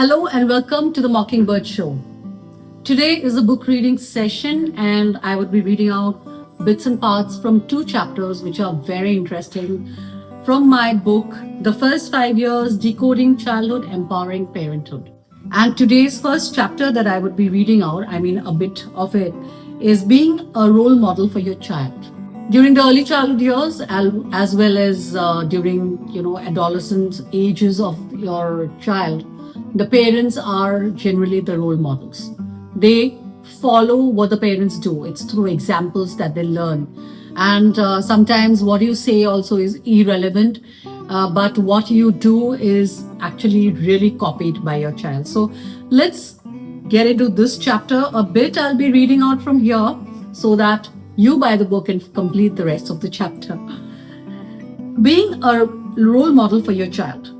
Hello and welcome to the Mockingbird Show. Today is a book reading session, and I would be reading out bits and parts from two chapters which are very interesting from my book, The First 5 Years Decoding Childhood, Empowering Parenthood. And today's first chapter that I would be reading out, a bit of it, is being a role model for your child. During the early childhood years, as well as during adolescent ages of your child, the parents are generally the role models. They follow what the parents do. It's through examples that they learn. And sometimes what you say also is irrelevant, but what you do is actually really copied by your child. So let's get into this chapter a bit. I'll be reading out from here so that you buy the book and complete the rest of the chapter. Being a role model for your child.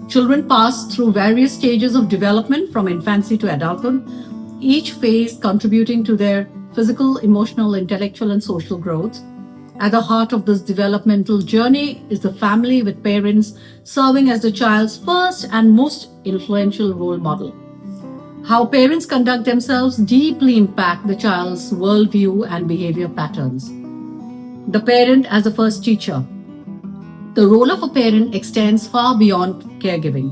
Children pass through various stages of development from infancy to adulthood, each phase contributing to their physical, emotional, intellectual, and social growth. At the heart of this developmental journey is the family, with parents serving as the child's first and most influential role model. How parents conduct themselves deeply impact the child's worldview and behavior patterns. The parent as the first teacher. The role of a parent extends far beyond caregiving.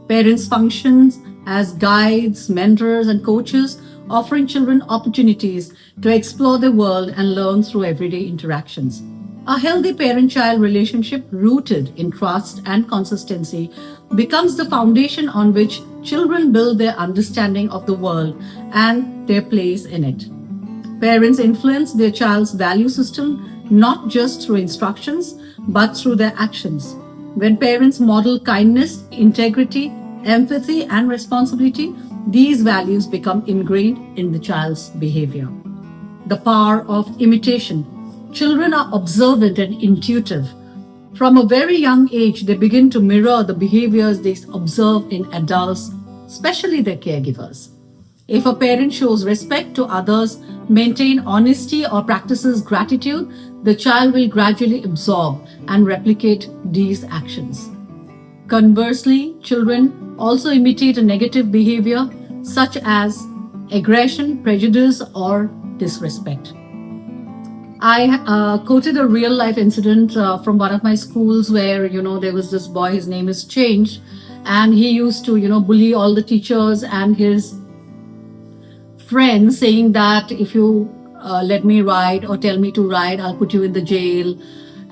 Parents function as guides, mentors, and coaches, offering children opportunities to explore the world and learn through everyday interactions. A healthy parent-child relationship rooted in trust and consistency becomes the foundation on which children build their understanding of the world and their place in it. Parents influence their child's value system not just through instructions, but through their actions. When parents model kindness, integrity, empathy, and responsibility, these values become ingrained in the child's behavior. The power of imitation. Children are observant and intuitive. From a very young age, they begin to mirror the behaviors they observe in adults, especially their caregivers. If a parent shows respect to others, maintain honesty, or practices gratitude, the child will gradually absorb and replicate these actions. Conversely, children also imitate a negative behavior such as aggression, prejudice, or disrespect. I quoted a real life incident from one of my schools where, there was this boy, his name is Change, and he used to, bully all the teachers and his friends, saying that if you let me write or tell me to write, I'll put you in the jail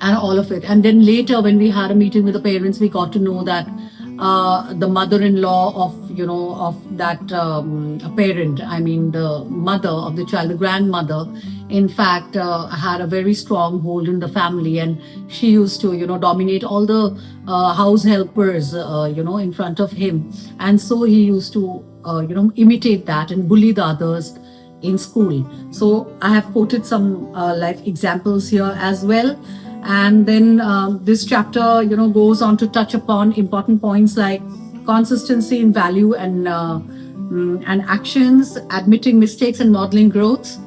and all of it. And then later when we had a meeting with the parents, we got to know that the mother-in-law of that parent, the mother of the child, the grandmother, in fact, had a very strong hold in the family, and she used to, dominate all the house helpers, in front of him. And so he used to, imitate that and bully the others in school. So I have quoted some life examples here as well. And then this chapter, goes on to touch upon important points like consistency in value and actions, admitting mistakes and modeling growth,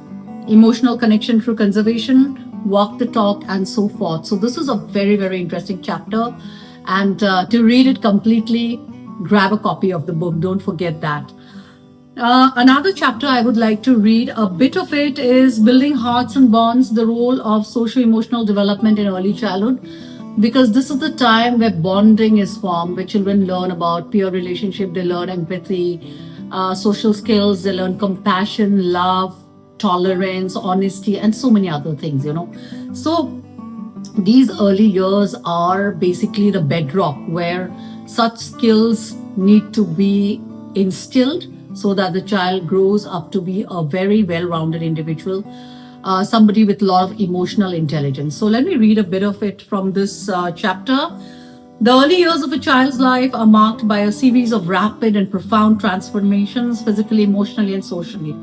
emotional connection through conservation, walk the talk, and so forth. So this is a very, very interesting chapter. And to read it completely, grab a copy of the book. Don't forget that. Another chapter I would like to read, a bit of it, is Building Hearts and Bonds, the role of socio-emotional development in early childhood, because this is the time where bonding is formed, where children learn about peer relationship, they learn empathy, social skills, they learn compassion, love, tolerance, honesty, and so many other things, So these early years are basically the bedrock where such skills need to be instilled so that the child grows up to be a very well-rounded individual, somebody with a lot of emotional intelligence. So let me read a bit of it from this chapter. The early years of a child's life are marked by a series of rapid and profound transformations, physically, emotionally, and socially.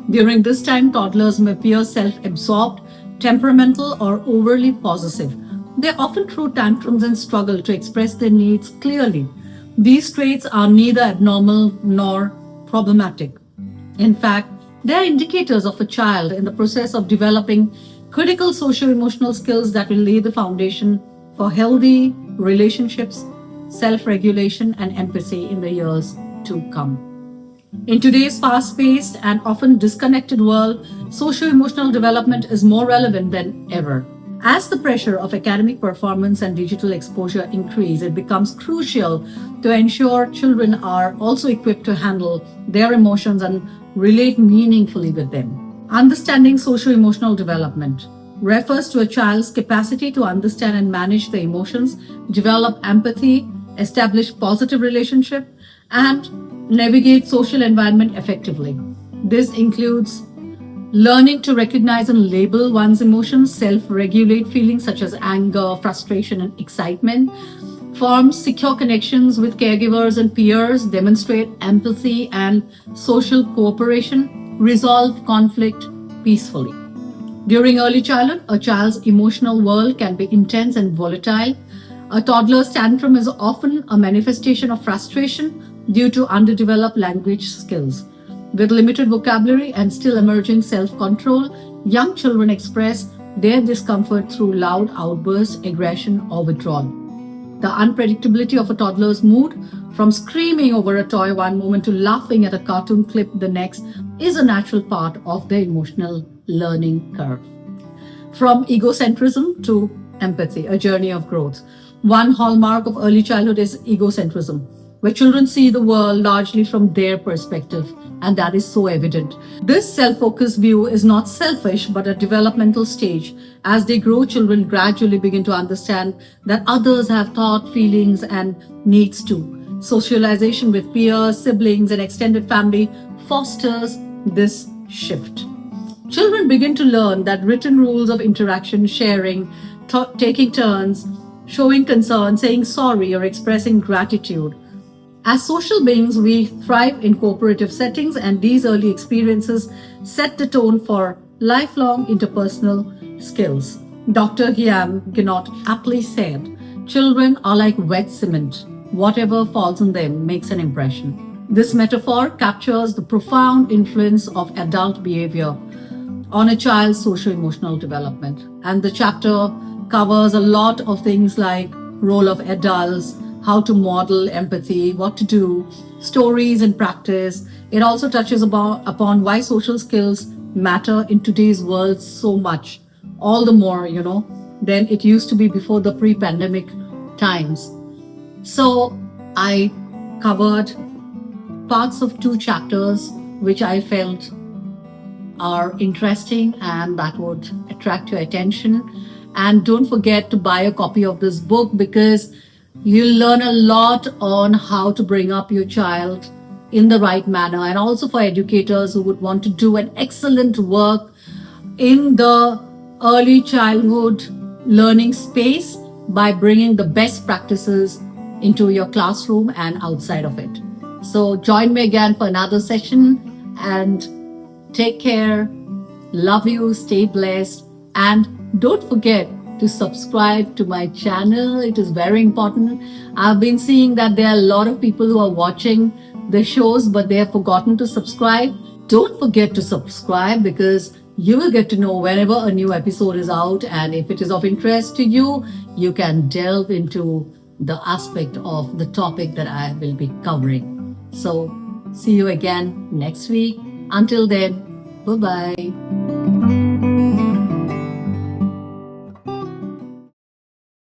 During this time, toddlers may appear self-absorbed, temperamental, or overly possessive. They often throw tantrums and struggle to express their needs clearly. These traits are neither abnormal nor problematic. In fact, they are indicators of a child in the process of developing critical socio-emotional skills that will lay the foundation for healthy relationships, self-regulation, and empathy in the years to come. In today's fast-paced and often disconnected world, socio-emotional development is more relevant than ever. As the pressure of academic performance and digital exposure increase, it becomes crucial to ensure children are also equipped to handle their emotions and relate meaningfully with them. Understanding socio-emotional development refers to a child's capacity to understand and manage their emotions, develop empathy, establish positive relationship, and navigate social environment effectively. This includes learning to recognize and label one's emotions, self-regulate feelings such as anger, frustration, and excitement, form secure connections with caregivers and peers, demonstrate empathy and social cooperation, resolve conflict peacefully. During early childhood, a child's emotional world can be intense and volatile. A toddler's tantrum is often a manifestation of frustration due to underdeveloped language skills. With limited vocabulary and still emerging self-control, young children express their discomfort through loud outbursts, aggression, or withdrawal. The unpredictability of a toddler's mood, from screaming over a toy one moment to laughing at a cartoon clip the next, is a natural part of their emotional learning curve. From egocentrism to empathy, a journey of growth. One hallmark of early childhood is egocentrism, where children see the world largely from their perspective, and that is so evident. This self-focused view is not selfish, but a developmental stage. As they grow, children gradually begin to understand that others have thought, feelings, and needs too. Socialization with peers, siblings, and extended family fosters this shift. Children begin to learn that written rules of interaction, sharing, taking turns, showing concern, saying sorry, or expressing gratitude. As social beings, we thrive in cooperative settings, and these early experiences set the tone for lifelong interpersonal skills. Dr. Guillaume Guinot aptly said, "Children are like wet cement. Whatever falls on them makes an impression." This metaphor captures the profound influence of adult behavior on a child's socio-emotional development. And the chapter covers a lot of things like role of adults, how to model empathy, what to do, stories and practice. It also touches upon why social skills matter in today's world so much, all the more, than it used to be before the pre-pandemic times. So I covered parts of 2 chapters which I felt are interesting and that would attract your attention. And don't forget to buy a copy of this book, because you'll learn a lot on how to bring up your child in the right manner, and also for educators who would want to do an excellent work in the early childhood learning space by bringing the best practices into your classroom and outside of it. So join me again for another session, and take care. Love you, stay blessed, and don't forget to subscribe to my channel. It is very important. I've been seeing that there are a lot of people who are watching the shows, but they have forgotten to subscribe. Don't forget to subscribe, because you will get to know whenever a new episode is out. And if it is of interest to you, you can delve into the aspect of the topic that I will be covering. So see you again next week. Until then, bye-bye.